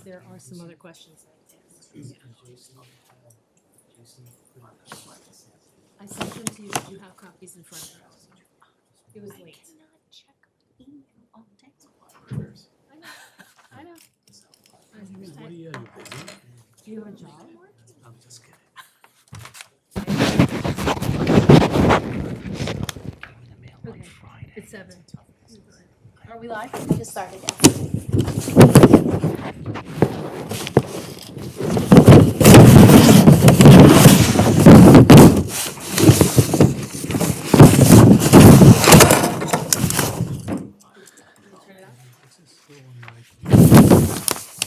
there are some other questions. I sent them to you, did you have copies in front of you? It was late. I cannot check email all day. I know. What are you busy? Do you have a job? I'm just kidding. Okay, it's 7. Are we live? I just started it.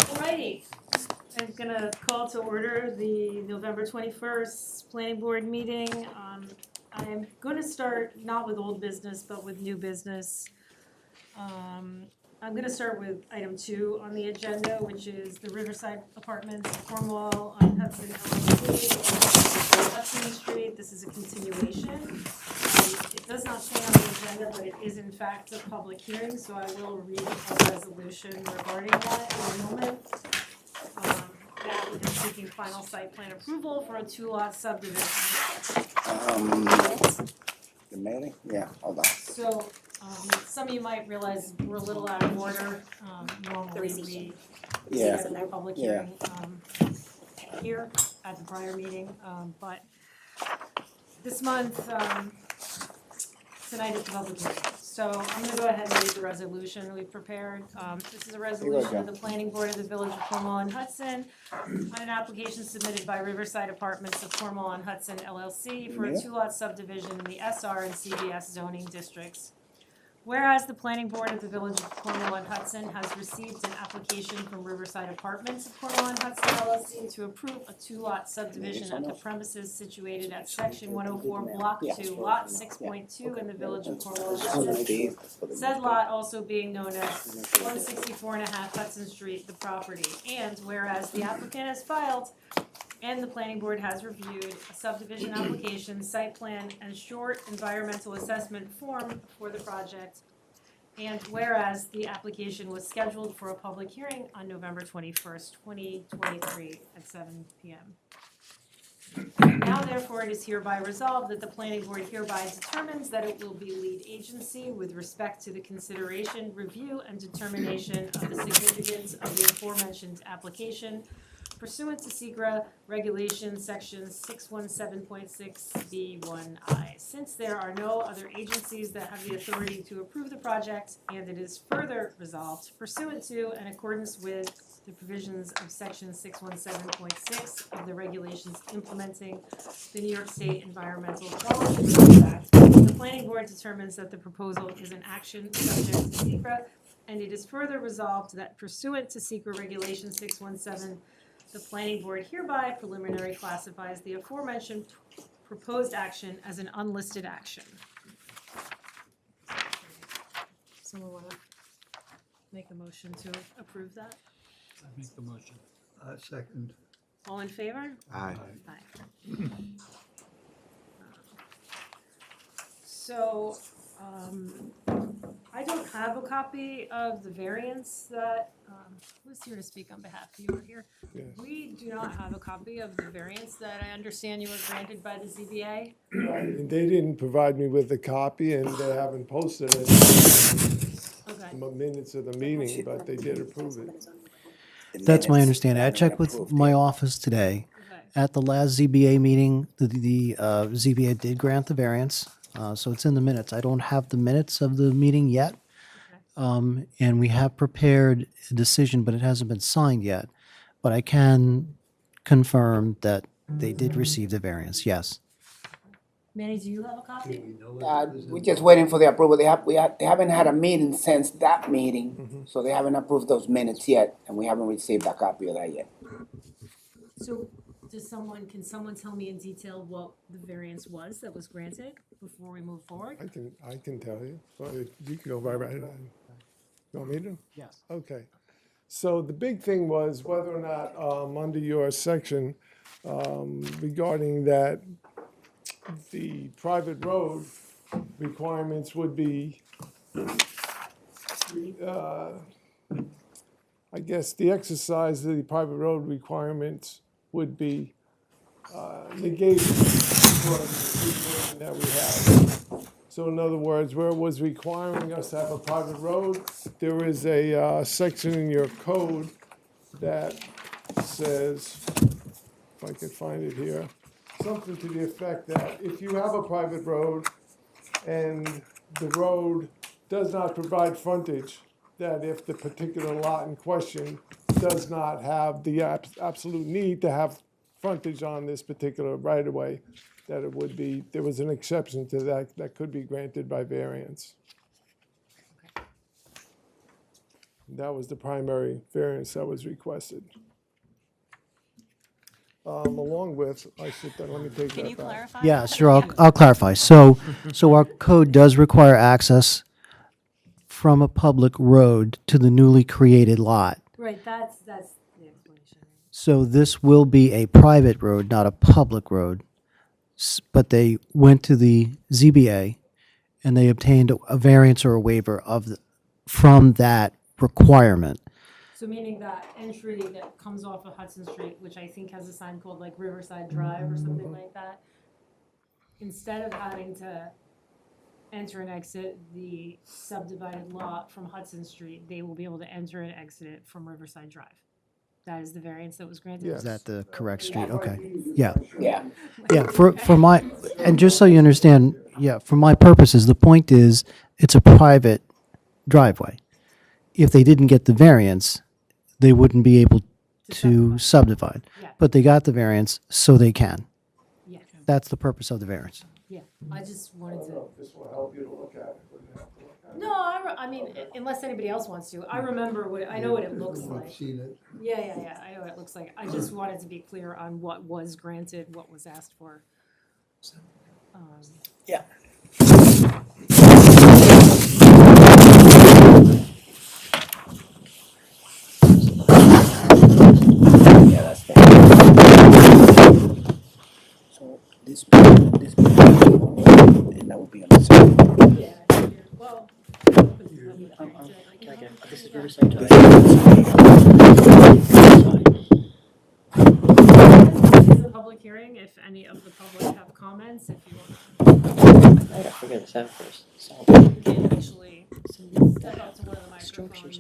Alrighty, I'm gonna call to order the November 21st Planning Board meeting. I'm gonna start not with old business, but with new business. I'm gonna start with item 2 on the agenda, which is the Riverside Apartments, Cornwall on Hudson, LLC, Hudson Street. This is a continuation. It does not say on the agenda, but it is in fact a public hearing, so I will read a resolution regarding that in a moment. The applicant is seeking final site plan approval for a 2-lot subdivision. The mailing? Yeah, hold on. So, some of you might realize we're a little out of order. Normally we Yeah. schedule a public hearing here at the prior meeting, but this month, tonight is the public hearing. So I'm gonna go ahead and read the resolution we prepared. This is a resolution of the Planning Board of the Village of Cornwall and Hudson on an application submitted by Riverside Apartments of Cornwall and Hudson LLC for a 2-lot subdivision in the SR and CBS zoning districts. Whereas the Planning Board of the Village of Cornwall and Hudson has received an application from Riverside Apartments of Cornwall and Hudson LLC to approve a 2-lot subdivision at the premises situated at section 104, block 2, lot 6.2 in the Village of Cornwall and Hudson. Said lot also being known as 164.5 Hudson Street, the property. And whereas the applicant has filed and the planning board has reviewed a subdivision application, site plan, and short environmental assessment form for the project. And whereas the application was scheduled for a public hearing on November 21st, 2023 at 7 p.m. Now therefore it is hereby resolved that the planning board hereby determines that it will be lead agency with respect to the consideration, review, and determination of the significance of the aforementioned application pursuant to SECRA Regulation Section 617.6B1I. Since there are no other agencies that have the authority to approve the project, and it is further resolved pursuant to and accordance with the provisions of Section 617.6 of the regulations implementing the New York State Environmental Quality Act, the Planning Board determines that the proposal is an action subject to SECRA, and it is further resolved that pursuant to SECRA Regulation 617, the planning board hereby preliminary classifies the aforementioned proposed action as an unlisted action. Someone wanna make a motion to approve that? I make the motion. Second. All in favor? Aye. Aye. So, I don't have a copy of the variance that, who's here to speak on behalf? You were here? Yes. We do not have a copy of the variance that I understand you were granted by the ZBA. And they didn't provide me with a copy, and they haven't posted it Okay. in the minutes of the meeting, but they did approve it. Minutes That's my understanding. I haven't checked with approved my it. office today. Okay. At the last ZBA meeting, the ZBA did grant the variance, so it's in the minutes. I don't have the minutes of the meeting yet. And we have prepared a decision, but it hasn't been signed yet. But I can confirm that they did receive the variance, yes. Manny, do you have a copy? We're just waiting for the approval. They haven't had a meeting since that meeting, so they haven't approved those minutes yet, and we haven't received a copy of that yet. So, can someone tell me in detail what the variance was that was granted before we move forward? I can tell you. Well, you can go right on. You want me to? Yes. Okay. So the big thing was whether or not, under your section, regarding that the private road requirements would be I guess the exercise of the private road requirements would be negated for the situation that we have. So in other words, where it was requiring us to have a private road, there is a section in your code that says, if I can find it here, something to the effect that if you have a private road and the road does not provide frontage, that if the particular lot in question does not have the absolute need to have frontage on this particular right-of-way, that it would be, there was an exception to that, that could be granted by variance. That was the primary variance that was requested. Along with, let me take that back. Can you clarify? Yeah, that? sure, I'll clarify. So our code does require access from a public road to the newly created lot. Right, that's the explanation. So this will be a private road, not a public road. But they went to the ZBA and they obtained a variance or a waiver from that requirement. So meaning that entry that comes off of Hudson Street, which I think has a sign called like Riverside Drive or something like that, instead of having to enter and exit the subdivided lot from Hudson Street, they will be able to enter and exit it from Riverside Drive. That is the variance that was granted? Yes. Is that the correct street? Okay. Yeah. Yeah. Yeah, for my, and just so you understand, yeah, for my purposes, the point is, it's a private driveway. If they didn't get the variance, they wouldn't be able to subdivide. Yeah. But they got the variance, so they can. Yeah, That's the purpose of the variance. yeah, I just wanted to, This will help you to look at it. Wouldn't have to look at it. no, I mean, unless anybody else wants to, I remember I know what it looks like. Yeah, I know what it looks like. I just wanted to be clear on what was granted, what was asked for. Yeah. Yeah, that's fair. So this, and that would be on the side. Well. This is Riverside This is a public hearing, if any of the public have comments, if you want I gotta figure this out first. So, to actually step up to one of the microphones.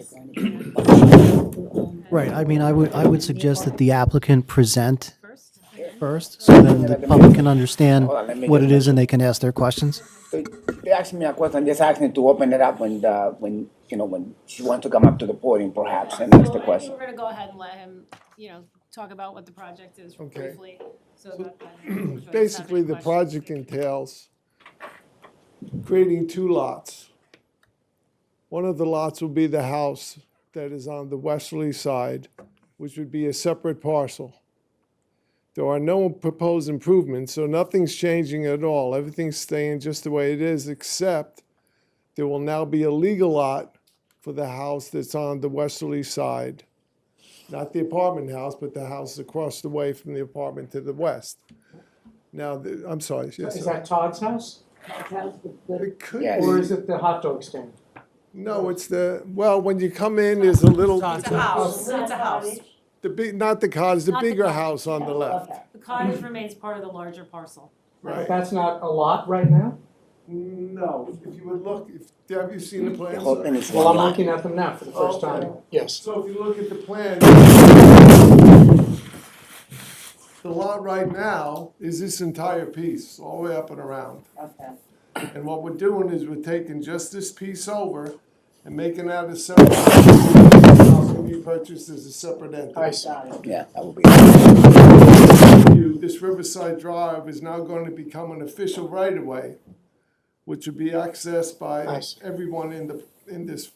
Right, I mean, I would suggest that the applicant present First, so then the public can understand Hold on, let me what get it is and they can ask their questions. They asked me a question, just asked me to open it up when she wants to come up to the podium perhaps and ask the Well, I think question. we're gonna go ahead and let him, talk about what the project is Okay. briefly, so that. Basically, the project entails creating two lots. One of the lots will be the house that is on the westerly side, which would be a separate parcel. There are no proposed improvements, so nothing's changing at all. Everything's staying just the way it is, except there will now be a legal lot for the house that's on the westerly side. Not the apartment house, but the house across the way from the apartment to the west. Now, I'm sorry, yes, Is sir. that Todd's house? It could Yes. Or be. is it the hot dog stand? No, it's well, when you come in, there's a little, It's a house, it's a house. not the cottage, the Not the bigger cottage. house on the left. The cottage remains part of the larger parcel. Right. That's not a lot right now? No, if you would look, have you seen the The plans? whole thing is Well, one I'm lot. looking at them now for the first Okay. time. Yes. So if you look at the plan, the lot right now is this entire piece, all the way up and around. And what we're doing is we're taking just this piece over and making that a separate, house will be purchased as a separate entity. I see. Yeah, that would be. This Riverside Drive is now going to become an official right-of-way, which would be accessed by Nice. everyone in this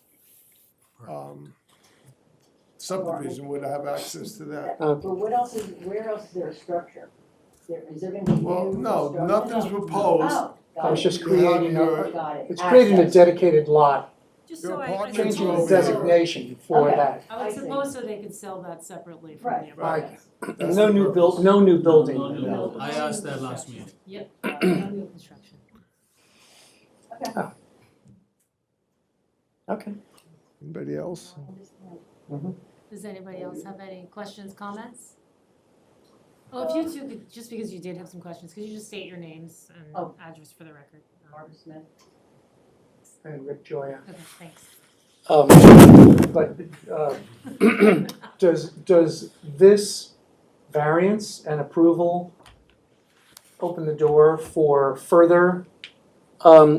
subdivision would have access to that. But where else is there a structure? Is there gonna be? Well, new no, structure? nothing's proposed. Oh, I got was it. just You have creating, your- Got it. it's creating a Access. dedicated lot, Just Your so I apartment's changing the over there. designation for Okay. that. I would I see. suppose so they could sell that separately from Right. the Right. apartments. That's No the new purpose. no new building. No, I asked that last meeting. Yep, no new construction. Okay. Anybody else? Does anybody else have any questions, comments? Oh, if you two could, just because you did have some questions, could you just state your names and Oh. address for the record? Barbara Smith. And Rick Joya. Okay, thanks. But does this variance and approval open the door for further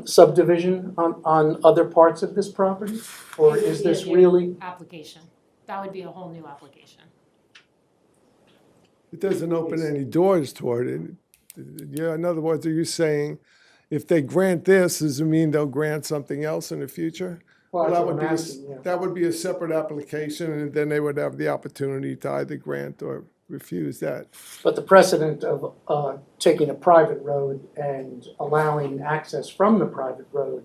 subdivision on other parts of this property? Or is this really? Application. That would be a whole new application. It doesn't open any doors toward it. Yeah, in other words, are you saying if they grant this, does it mean they'll grant something else in the future? Well, That that's would what be, I'm a- asking, yeah. that would be a separate application, and then they would have the opportunity to either grant or refuse that. But the precedent of taking a private road and allowing access from the private road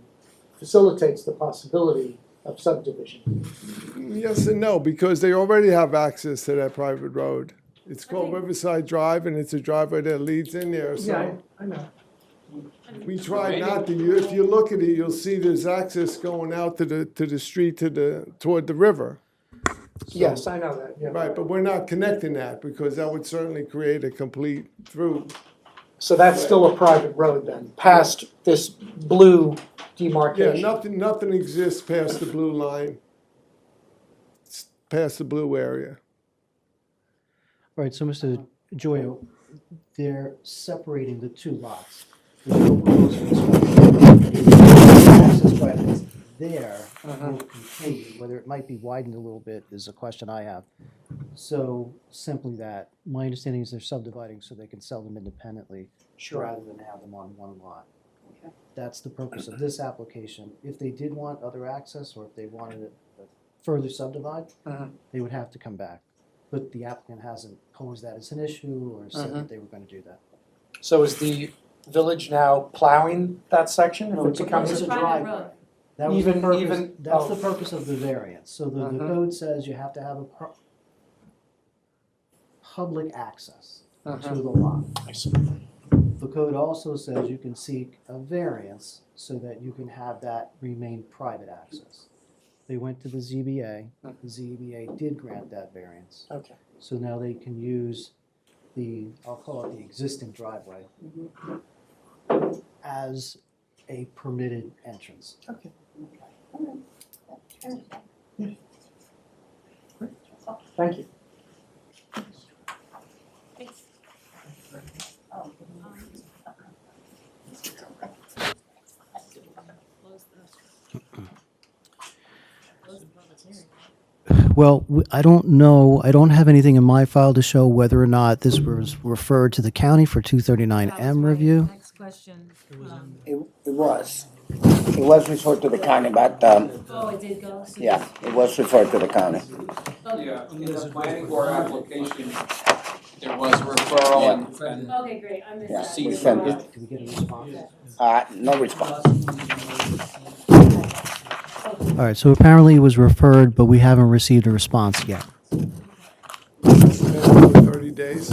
facilitates the possibility of subdivision. Yes and no, because they already have access to that private road. It's called think- Riverside Drive, and it's a driveway that leads in there, Yeah, so I know. we try not to. If you look at it, you'll see there's access going out to the street toward the river. Yes, I know that, yeah. Right, but we're not connecting that, because that would certainly create a complete through. So that's still a private road then, past this blue Yeah, demarcation? nothing exists past the blue line. It's past the blue area. All right, so Mr. Joyo, they're separating the two lots. There's no proposal to access driveways there will continue. Whether it might be widened a little bit is a question I have. So simply that, my understanding is they're subdividing so they can sell them independently rather than have them on one lot. That's the purpose of this application. If they did want other access, or if they wanted it further subdivide, they would have to come back. But the applicant hasn't posed that as an issue or said that they were going to do that. So is the village now plowing that section? No, If it it's a becomes It's a private driveway. road. That was the Even- purpose, even- that's the oh. purpose of the variance. So the code says you have to have a public access to the lot. I see. The code also says you can seek a variance so that you can have that remain private access. They went to the ZBA, the ZBA did grant that variance. Okay. So now they can use I'll call it the existing driveway as a permitted entrance. Okay. Thank you. Thanks. Well, I don't know, I don't have anything in my file to show whether or not this was referred to the county for That was 239M my review. Next question. It was referred to the county, but, Oh, it did go? So yeah, it was referred to the county. Okay. Yeah, in the planning board application, there was a referral and Okay, great, I missed Yeah, that. we sent it. Did we get a response? No response. All right, so apparently it was referred, but we haven't received a response yet. 30 days.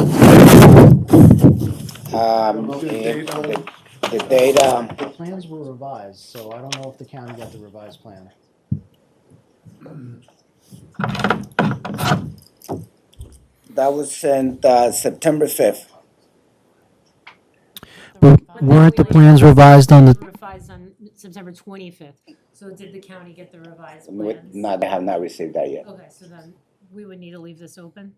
The data, The plans were revised, so I don't know if the county got the revised plan. that was sent September 5th. Weren't the plans revised on the, Revised on September 25th. So did the county get the revised We- plans? No, they have not received that yet. Okay, so then we would need to leave this open?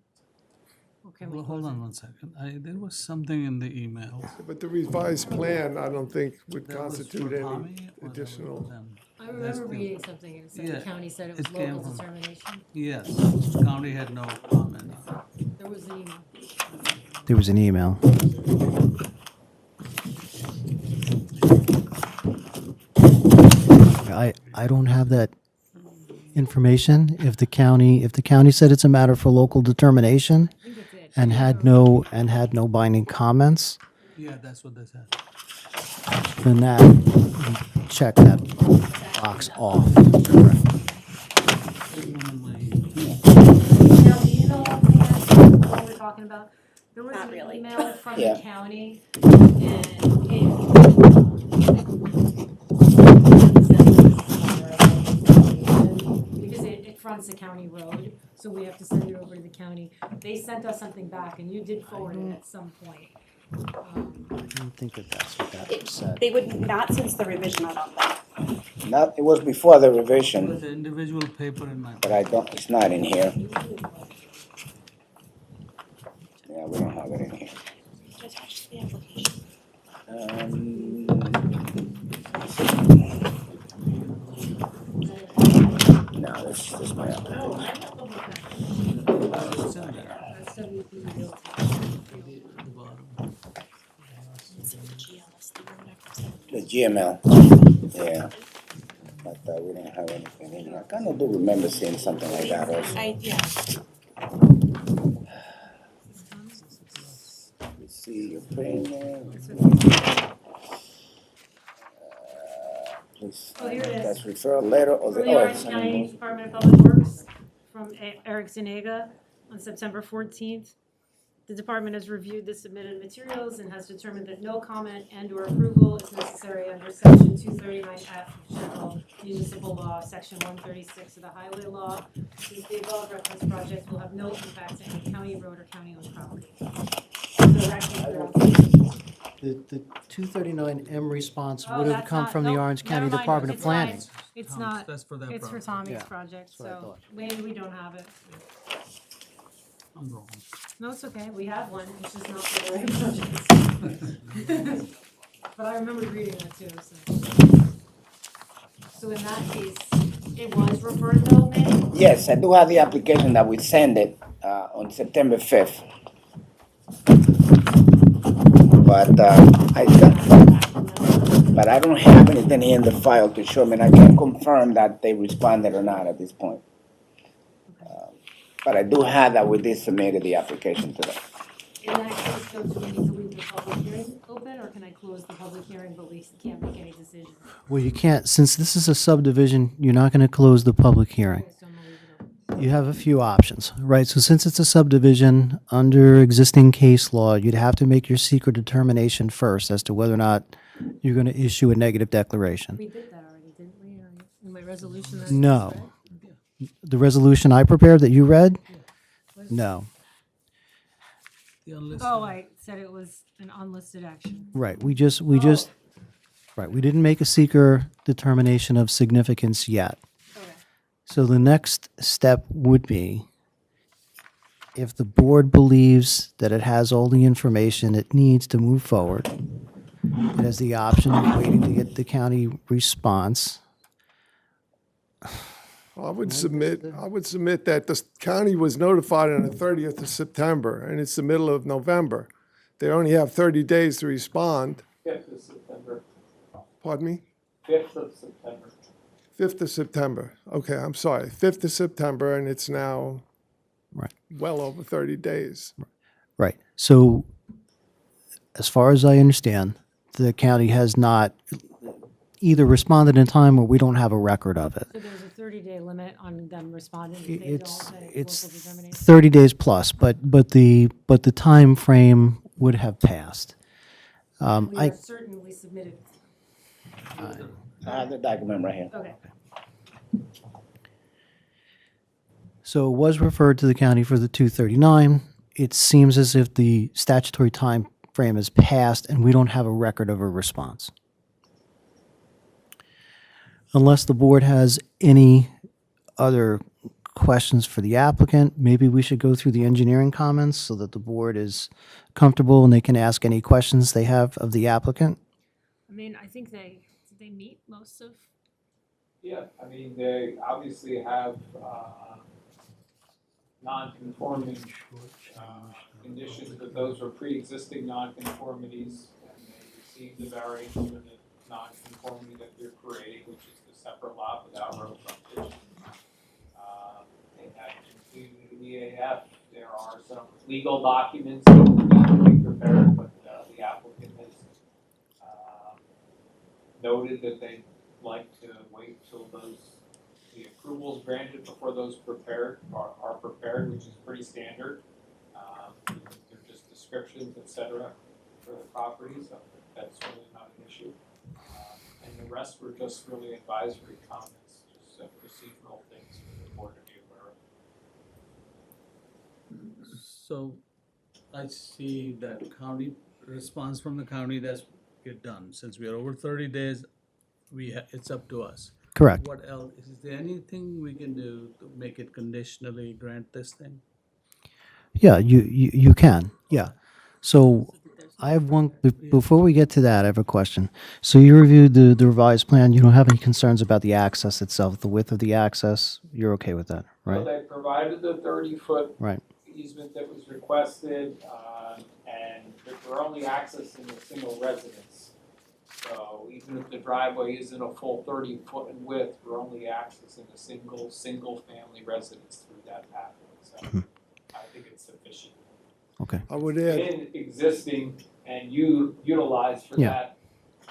Or can we Well, hold close it? on one second. There was something in the email. But the revised plan, I don't think would That was constitute for any Tommy or that was additional. for them? I remember reading something and it said the Yeah, county said it was it came local from- determination. Yes, county had no comment. There was an email. there was an email. I don't have that information. If the county said it's a matter for local determination I think that's it. and had no binding comments, Yeah, that's what they said. then that, check that box off. Now, do you know what we're talking about? There was Not an really. email from Yeah. the county and because fronts a county road, so we have to send it over to the county. They sent us something back, and you did forward it at some point. I don't think that that's what that said. They would not since the revision, I don't think. Not, it was before the There's revision, an individual paper in my. but I don't, it's not in here. Yeah, we don't have it in here. Attach the application. No, this is my application. It's in there. That's WP Realty. At the bottom. It's in the GLS, the one The GML, yeah. But we didn't have anything in here. I kind of do remember seeing something like that also. yeah. Let's see your premium. Please, Oh, here it is. that's referral letter or the, From the oh, Orange it's County on Department of Public Works, from Eric Zuniga on September 14th. The department has reviewed the submitted materials and has determined that no comment and/or approval is necessary under section 239F of General Municipal Law, section 136 of the Highway Law, since the above referenced project will have no impact to any county road or county-owned property. So that came through. The 239M response Oh, would have that's come not- from the nope, Orange never County mind, Department of it's fine. Planning. It's Tom's, not, that's for their it's for project. Tommy's Yeah, project, what I so thought. maybe we don't have it. I'm wrong. No, it's okay, we have one, it's just not for the right project. But I remember reading that too, so. So in that case, it was referred though, maybe? Yes, I do have the application that we sent it on September 5th. But I don't have anything in the file to show me, and I can't confirm that they responded or not at this point. But I do have that we did submit the application to them. In that case, though, do we need to leave the public hearing open, or can I close the public hearing, but we can't make any decision? Well, you can't, since this is a subdivision, you're not going to close the public hearing. Okay, so I'm gonna leave it open. You have a few options, right? So since it's a subdivision, under existing case law, you'd have to make your secret determination first as to whether or not you're going to issue a negative declaration. We did that already, didn't we, in my resolution? that I No. just read? The resolution I prepared that you read? No. The unlisted. Oh, I said it was an unlisted action. Right, we didn't make a seeker determination of significance yet. Okay. So the next step would be, if the board believes that it has all the information it needs to move forward, it has the option of waiting to get the county response. I would submit that the county was notified on the 30th of September, and it's the middle of November. They only have 30 days to respond. 5th of September, Pardon me? 5th of September. 5th of September. Okay, I'm sorry. 5th of September, and it's now Right. well over 30 days. Right. So, as far as I understand, the county has not either responded in time or we don't have a record of it. So there's a 30-day limit on them responding. If they It's don't, then it's local determination. 30 days plus, but the time frame would have passed. We I are certainly submitted. I have the document right here. Okay. So it was referred to the county for the 239. It seems as if the statutory time frame has passed and we don't have a record of a response. Unless the board has any other questions for the applicant, maybe we should go through the engineering comments so that the board is comfortable and they can ask any questions they have of the applicant. I mean, I think did they meet most of? Yeah, I mean, they obviously have non-conforming conditions, but those were pre-existing non-conformities, and they received the variance for the non-conformity that they're creating, which is the separate lot without road frontage. They had completed an EAF. There are some legal documents that need to be prepared, but the applicant has noted that they'd like to wait till the approvals granted before those are prepared, which is pretty standard. They're just descriptions, et cetera, for the property, so that's really not an issue. And the rest were just really advisory comments, just procedural things for the board review. So I see that county response from the county, that's get done. Since we are over 30 days, it's up to us. Correct. What else? Is there anything we can do to make it conditionally grant this thing? Yeah, you can, yeah. So I have one, before we get to that, I have a question. So you reviewed the revised plan, you don't have any concerns about the access itself, the width of the access, you're okay with that, So right? they provided the 30-foot Right. easement that was requested, and we're only accessing a single residence. So even if the driveway isn't a full 30-foot in width, we're only accessing a single-family residence through that pathway. So I think it's sufficient. Okay. I would add, And existing and utilized for Yeah. that.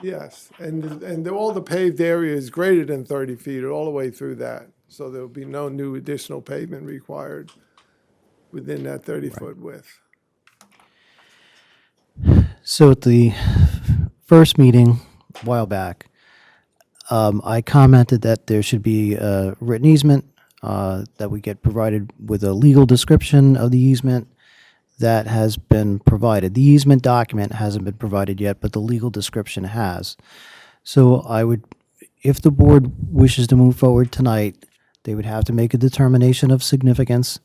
yes, and all the paved area is greater than 30 feet all the way through that. So there'll be no new additional pavement required within that 30-foot width. So at the first meeting a while back, I commented that there should be a written easement, that we get provided with a legal description of the easement. That has been provided. The easement document hasn't been provided yet, but the legal description has. So I would, if the board wishes to move forward tonight, they would have to make a determination of significance.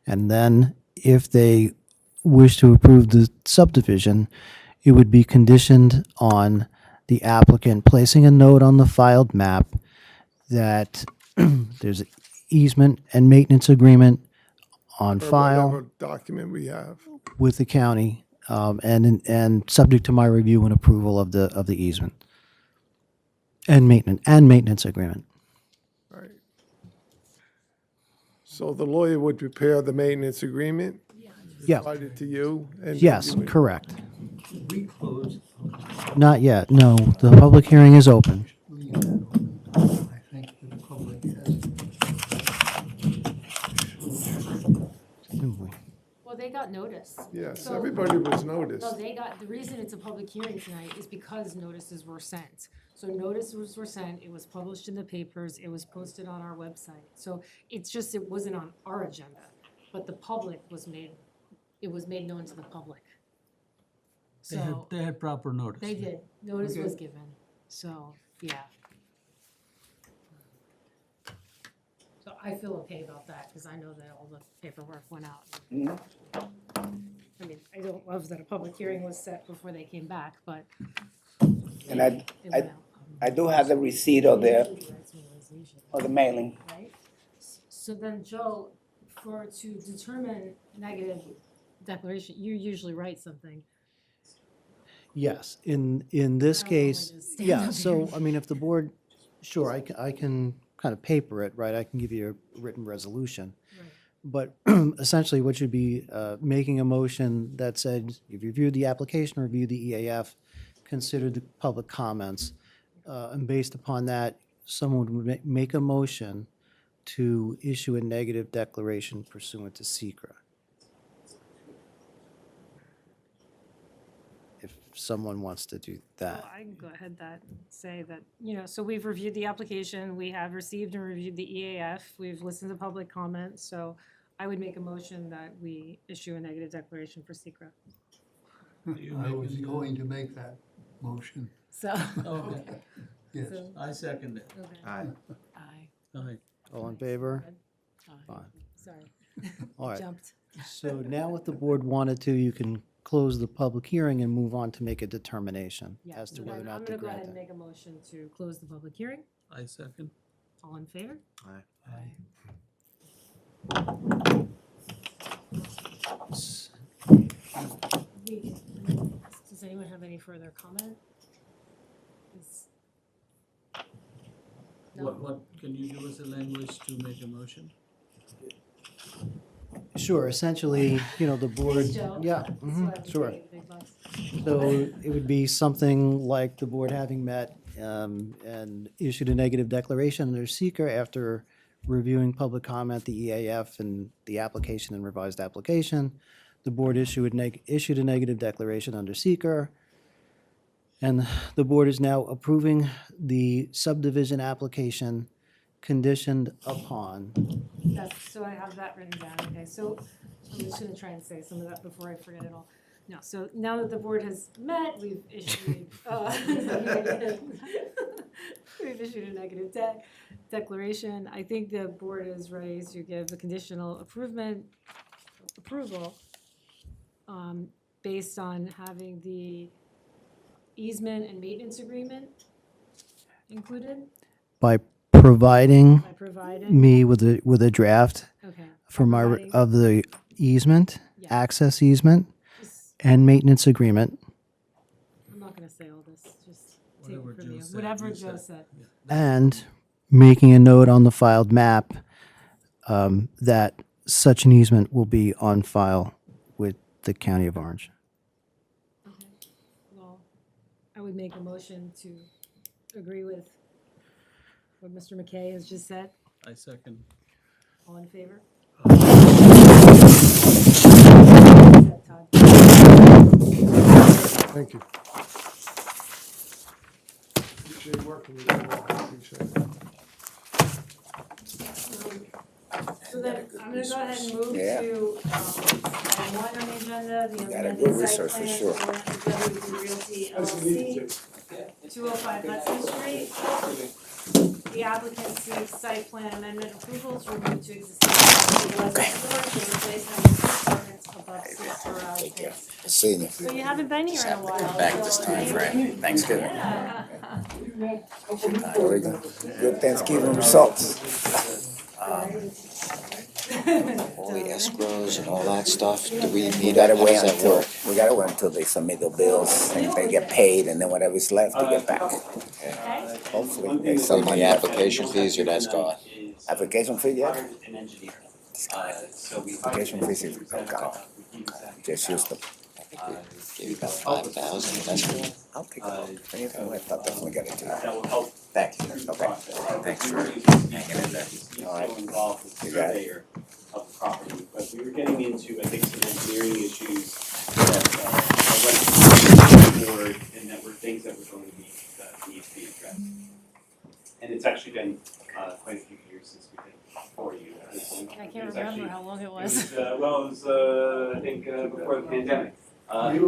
And then if they wish to approve the subdivision, it would be conditioned on the applicant placing a note on the filed map that there's an easement and maintenance agreement on Or file whatever document we have. with the county, and subject to my review and approval of the easement and maintenance agreement. Right. So the lawyer would prepare the maintenance agreement, Yeah. provide it to you, and Yes, you would- correct. We closed. Not yet. No, the public hearing is open. I think the public has. Well, they got notice. Yes, So- everybody was noticed. No, they got, the reason it's a public hearing tonight is because notices were sent. So notices were sent, it was published in the papers, it was posted on our website. So it's just, it wasn't on our agenda, but the public was made, it was made known to the public. So, They had proper notice. they did, notice Okay. was given, so, yeah. So I feel okay about that, because I know that all the paperwork went out. I mean, I don't love that a public hearing was set before they came back, but. And it went out. I do have the receipt of the mailing. Right? So then, Joe, to determine negative declaration, you usually write something. Yes, in this I don't case, want to stand yeah, up so, here. I mean, if the board, sure, I can kind of paper it, right? I can give you a written resolution. Right. But essentially, what you'd be making a motion that said, you've reviewed the application, reviewed the EAF, considered the public comments, and based upon that, someone would make a motion to issue a negative declaration pursuant to secra. If someone wants to do that. Well, I can go ahead say that, so we've reviewed the application, we have received and reviewed the EAF, we've listened to public comments, so I would make a motion that we issue a negative declaration for secra. I was going to make that motion. So, Okay, yes. I second it. okay. Aye. Aye. Aye. All in favor? Aye. Fine. Sorry, All right. jumped. So now if the board wanted to, you can close the public hearing and move on to make a determination Yeah, as to so whether or then I'm not to gonna go ahead grant and it. make a motion to close the public hearing. I second. All in favor? Does anyone have any further comment? Is- No? What, can you give us a language to make a motion? Sure, essentially, the board, Thanks, Joe. yeah, That's mhm, why I was sure. getting big bucks. So it would be something like the board having met and issued a negative declaration under seeker after reviewing public comment, the EAF, and the application and revised application. The board issued a negative declaration under seeker. And the board is now approving the subdivision application conditioned upon. So I have that written down, okay, so I'm just gonna try and say some of that before I forget it all. No, so now that the board has met, we've issued, we've issued a negative declaration. I think the board is ready to give a conditional approval based on having the easement and maintenance agreement included By providing by providing. me with a draft Okay. for my, Providing- of the easement, Yeah. access easement, Just- and maintenance agreement, I'm not gonna say all this, just take Whatever it from Joe you, said, whatever you Joe said. said. and making a note on the filed map that such an easement will be on file with the County of Orange. Okay, well, I would make a motion to agree with what Mr. McKay has just said. I second. All in favor? Todd. Thank you. Appreciate working with you. Appreciate it. So then, I'm gonna go ahead and move Yeah. to, item 1 on the agenda, the Got a amended good site resource for plan sure. for WD Realty Nice to meet you, LLC, Jake. 205 Hudson Street. The applicant seeks site plan amendment approval to remove two existing residential doors and replace them with apartments above 6 garage space. Seeing you. So you haven't been here in a while. Back this time frame, Thanksgiving. Yeah. Very good. Good Thanksgiving results. All the escrows and all that stuff, do we We need, gotta how wait does that until, work? we gotta wait until they submit the bills and they get paid and then whatever's left, they get back. Okay. Hopefully, there's some Like money the left. application fees, or that's gone? Application fee, yeah? So Application fees is gone. Just use the, Gave you about 5,000, that's good. I'll take a look. Anything left, I'll definitely get it to you. That will help. Thank you. Okay. Thanks for hanging in there. All right. Involved with the You got it. surveyor of the property, but we were getting into, I think, some engineering issues that went to the board and that were things that were going to be, need to be addressed. And it's actually been, quite a few years since we did it for you. I can't remember how long it It was. was, well, it was, I think, before the pandemic. You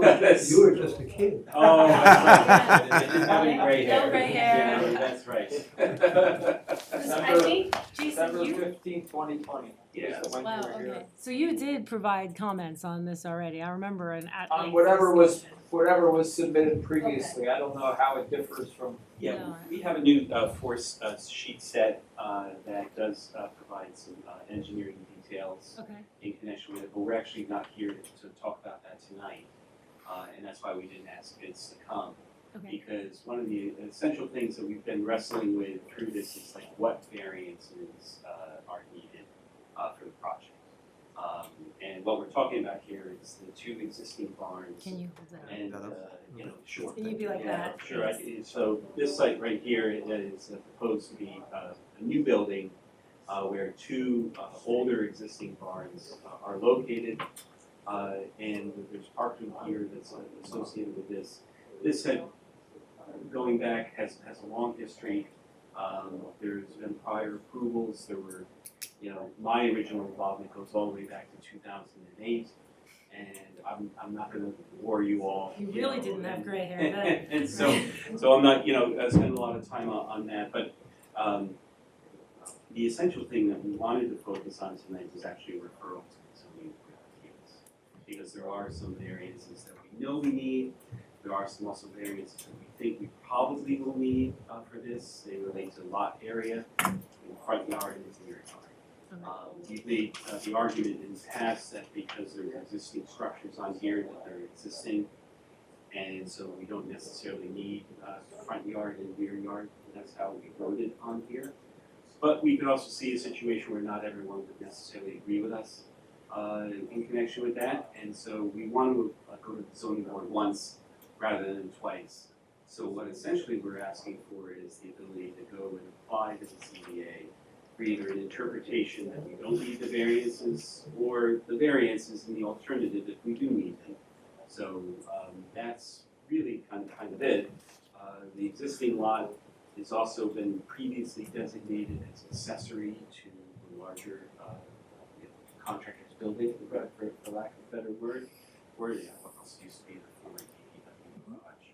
were just a kid. Oh, that's right. I didn't have any gray hair. No gray hair. Yeah, that's right. I think, Jason, December you, 15th, 2020. Yeah. is the wow, winter here. okay. So you did provide comments on this already. I remember an On whatever was submitted previously, I don't know how it differs from. Yeah, No. we have a new force sheet set that does provide some engineering details Okay, in connection with it, but we're actually not here to talk about that tonight. And that's why we didn't ask bids to come, okay. because one of the essential things that we've been wrestling with through this is like what variances are needed for the project. And what we're talking about here is the two existing barns Can you hold that up? and, sure. Can you be like Yeah, that? sure, so this site right here is proposed to be a new building where two older existing barns are located. And there's parking here that's associated with this. This had, going back, has a long history. There's been prior approvals, there were, my original involvement goes all the way back to 2008. And I'm not gonna bore you all. You really didn't have gray hair then. And so I'm not, I spend a lot of time on that, but the essential thing that we wanted to focus on tonight was actually a referral to the zoning board of appeals. Because there are some variances that we know we need, there are some also variances that we think we probably will need for this. They relate to lot area, front yard and rear yard. We've made the argument in the past that because there's existing structures on here that they're existing, and so we don't necessarily need front yard and rear yard. That's how we wrote it on here. But we could also see a situation where not everyone would necessarily agree with us in connection with that, and so we want to go to the zoning board once rather than twice. So what essentially we're asking for is the ability to go and apply to the ZBA for either an interpretation that we don't need the variances, or the variances in the alternative if we do need them. So that's really kind of it. The existing lot has also been previously designated as accessory to the larger contractor's building, for lack of a better word, where what else used to be the former DPW garage.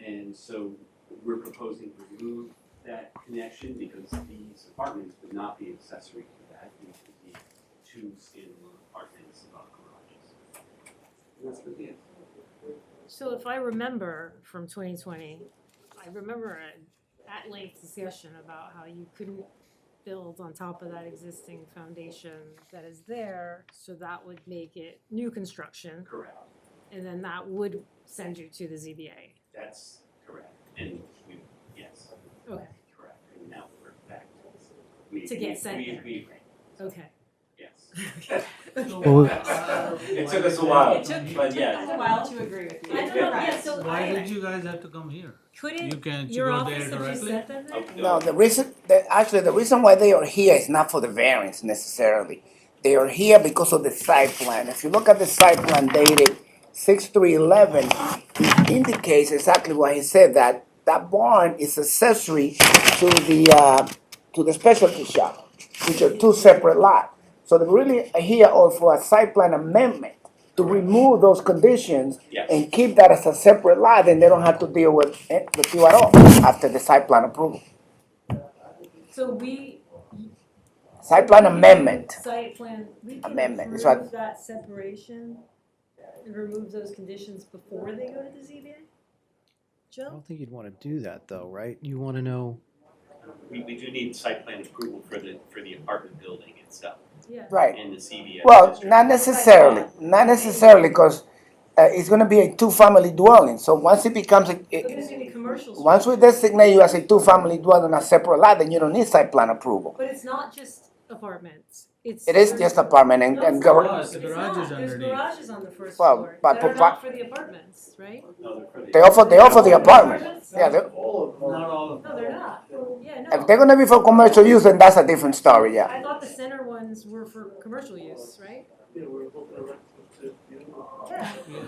And so we're proposing to remove that connection because these apartments would not be accessory to that. These would be two standalone apartments about garages. And that's really it. So if I remember from 2020, I remember an at-length discussion about how you couldn't build on top of that existing foundation that is there, so that would make it new construction, Correct. and then that would send you to the ZBA. That's correct. And we, yes, Okay, correct. And now we're back To get sent there. We, okay. yes. Well, It took us a while, It took but us yes. a while to agree with you. I don't know, yeah, so Why did you guys have to come here? couldn't You can't your go office there have just directly? sent them there? No, the reason why they are here is not for the variance necessarily. They are here because of the site plan. If you look at the site plan dated 6/3/11, it indicates exactly what he said, that that barn is accessory to the specialty shop, which are two separate lots. So they're really here for a site plan amendment to remove those conditions Yes. and keep that as a separate lot, then they don't have to deal with you at all after the site plan approval. So we. Site plan amendment. Site plan, we can Amendment, that's right. approve that separation and remove those conditions before they go to the ZBA? I Joe? don't think you'd want to do that though, right? You want to know, We do need site plan approval for the apartment building itself Yeah. Right. in the CBS Well, district. not necessarily, because it's gonna be a two-family dwelling, so once it becomes, But there's gonna be commercial once we structure. designate you as a two-family dwelling on a separate lot, then you don't need site plan approval. But it's not just apartments, it's. It is just apartment and, No, and it's garage. not. Yes, the It's garage not. is There's underneath. garages on the first Well, floor but that are provi- not for the apartments, right? No, they're for the- They offer the apartment. Yeah, Not all of them. No, they're not. Yeah, no. if they're gonna be for commercial use, then that's a different story, yeah. I thought the center ones were for commercial use, right? Yeah.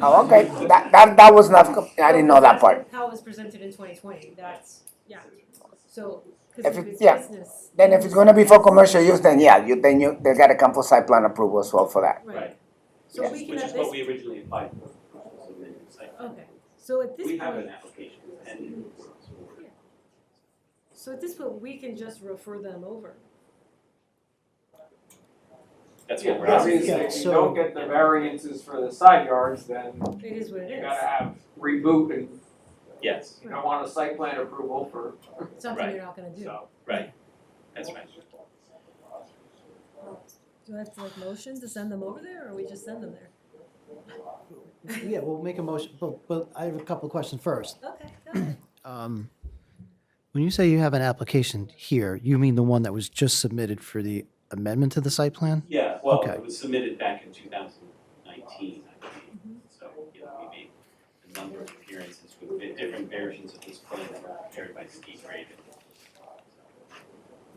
Oh, okay, that was not, I didn't know that part. How it was presented in 2020, that's, yeah. So, If because if it- it's yeah. business. Then if it's gonna be for commercial use, then yeah, they gotta come for site plan approval as well for that. Right. So Yes, we can which at is what this, we originally applied for. So then it's like, okay, so at this we have point, an application pending. so at this point, we can just refer them over. That's Yeah, what we're obviously, asking. if you So- don't get the variances for the side yards, then It is what it you is. gotta have reboot and Yes, you don't want a site plan approval for, Something Right. you're not gonna do. so. right. That's right. Do I have to like motion to send them over there, or we just send them there? yeah, we'll make a motion, but I have a couple of questions first. Okay, go ahead. When you say you have an application here, you mean the one that was just submitted for the amendment to the site plan? Yeah, well, Okay. it was submitted back in 2019, I believe. So, you know, we made a number of appearances with different versions of this plan that were prepared by Steve Raven.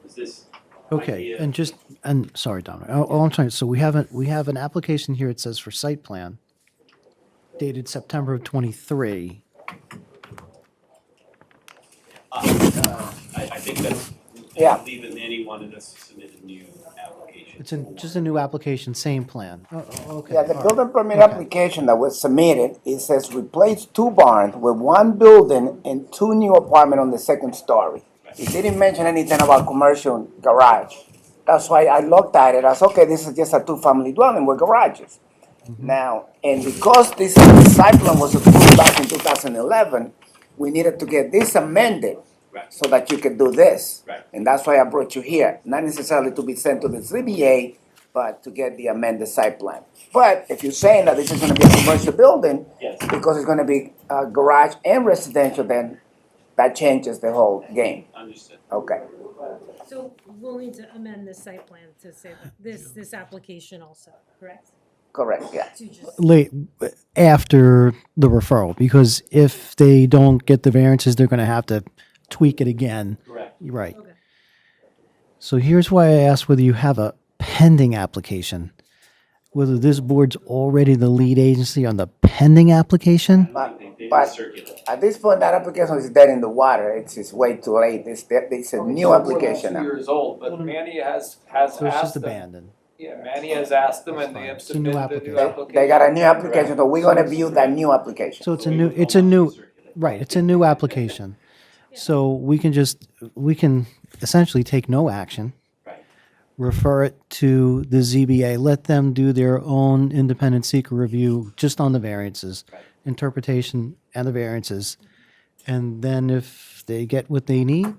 Was this Okay, idea- and sorry, Dominic, all I'm trying, so we have an application here, it says for site plan dated September of '23. I think that's, Yeah. I believe that Manny wanted us to submit a new application. It's just a new application, same plan. Okay. Yeah, the all right. building permit Okay. application that was submitted, it says replace two barns with one building and two new apartment on the second story. It didn't mention anything about commercial garage. That's why I looked at it as, okay, this is just a two-family dwelling with garages. Now, and because this site plan was approved back in 2011, we needed to get this amended Right. so that you could do this. Right. And that's why I brought you here, not necessarily to be sent to the ZBA, but to get the amended site plan. But if you're saying that this is gonna be a commercial building, Yes, because it's gonna be garage and residential, then that changes the whole game. understood. Okay, So we'll need to amend this site plan to say that this application also, correct? correct, yeah. To just, Late, after the referral, because if they don't get the variances, they're gonna have to tweak it again. Correct. You're right. okay. So here's why I asked whether you have a pending application, whether this board's already the lead agency on the pending application. But- They but- circulate. At this point, that application is dead in the water. It's way too late. It's a new application Two now. years old, but Manny has So it's just asked them, abandoned. Yeah, Manny has asked them and they have It's a new submitted a new application. application. They got a new application, so we're gonna view that new application. So it's a new, right, it's a new application. So we can essentially take no action. Right. Refer it to the ZBA, let them do their own independent seeker review just on the variances, Right. interpretation and the variances. And then if they get what they need,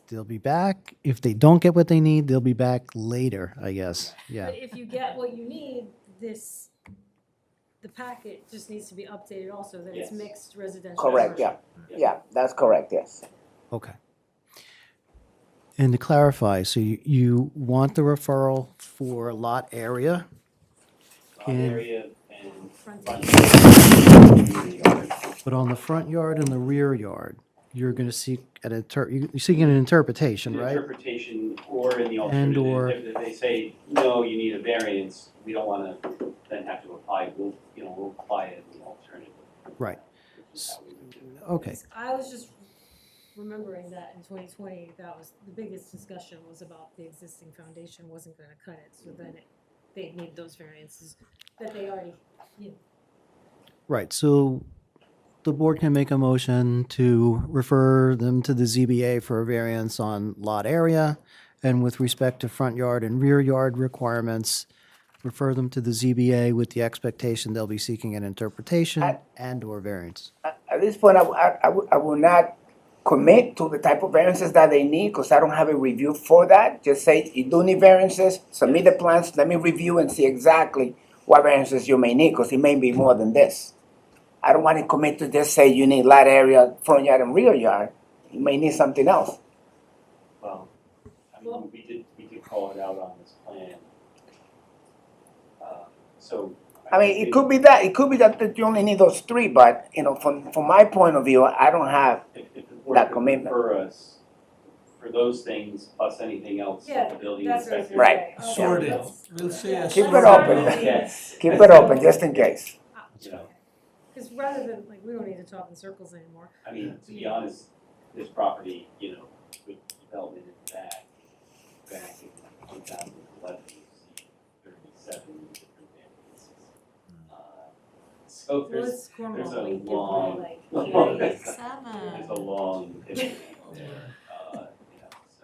they'll be back. If they don't get what they need, they'll be back later, I guess. Yeah. But if you get what you need, the packet just needs to be updated also, that it's Yes. mixed residential. Correct, yeah, yeah, that's correct, yes. Okay. And to clarify, so you want the referral for lot area? Lot And- area and Front front yard. yard. But on the front yard and the rear yard, you're gonna seek you're seeking an interpretation, An right? interpretation, or in the And or- alternative, if they say, no, you need a variance, we don't wanna then have to apply, we'll apply it in the alternative. Right. Which is how we would do it. Okay, I was just remembering that in 2020, that was, the biggest discussion was about the existing foundation wasn't gonna cut it, so then they need those variances that they already, right, so the board can make a motion to refer them to the ZBA for a variance on lot area, and with respect to front yard and rear yard requirements, refer them to the ZBA with the expectation they'll be seeking an interpretation and/or variance. At this point, I will not commit to the type of variances that they need, because I don't have a review for that. Just say, you do need variances, submit the plans, let me review and see exactly what variances you may need, because it may be more than this. I don't want to commit to just say you need lot area, front yard and rear yard. You may need something else. Well, I mean, we did call it out on this plan. So. I mean, it could be that you only need those three, but, from my point of view, I don't have, If the board that could commitment. refer us for those things, plus anything else Yeah, that the building that's what I was inspector. gonna Right. say. Okay, Sorted. let's- We'll say a Keep it sorted- open. Yes. keep it open, just in case. You know, Because rather than, we don't need to talk in circles anymore. I mean, to be honest, this property, with development in the back in 2011, you see 37 different variances. So Well, there's it's Cornwall, there's a we give long- like, there's Seven. a long history there. So.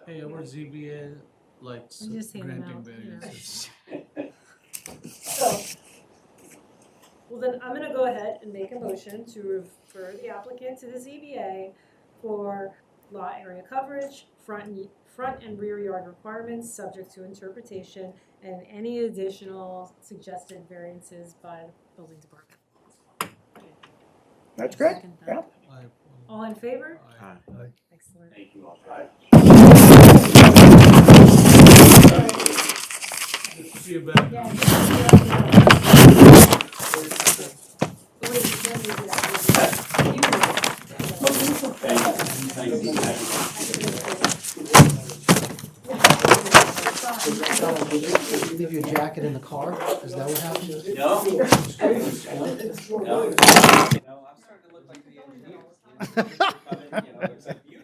Hey, our ZBA likes We just hand them granting out, you know. variances. So, well then, I'm gonna go ahead and make a motion to refer the applicant to the ZBA for lot area coverage, front and rear yard requirements, subject to interpretation, and any additional suggested variances by the building department. That's good, Second yeah. that. All in favor? Aye. Excellent. Thank you all. See you back. Yeah, I think wait, then we do that. You do that. Leave your jacket in the car? Is that what happened? No. No. I'm starting to look like the engineer. Except you.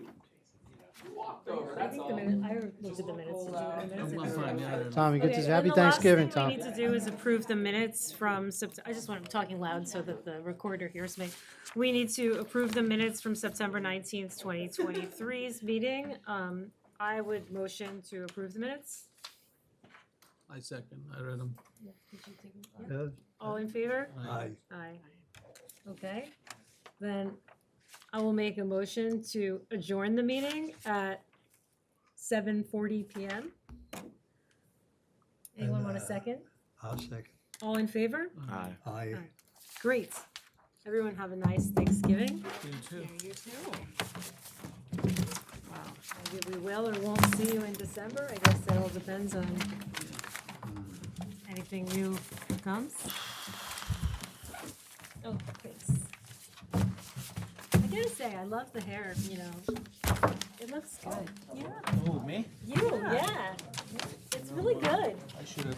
I think the minute, I looked at the minutes. Did you look at the minutes? I'm fine, yeah. Tom, you get this, Okay, happy and the last Thanksgiving, thing Tom. we need to do is approve the minutes from I just want, I'm talking loud so that the recorder hears me. We need to approve the minutes from September 19th, 2023's meeting. I would motion to approve the minutes. I second, I read them. Did you take them? Yeah. All in favor? Aye. Aye. Okay, then I will make a motion to adjourn the meeting at 7:40 PM. Anyone want a second? I'll second. All in favor? Aye. Great. Everyone have a nice Thanksgiving. You too. You too. Wow. Maybe we will or won't see you in December. I guess that all depends on anything new comes. Oh, thanks. I gotta say, I love the hair, it looks good. Yeah. Oh, me? You, yeah. It's really good. I should have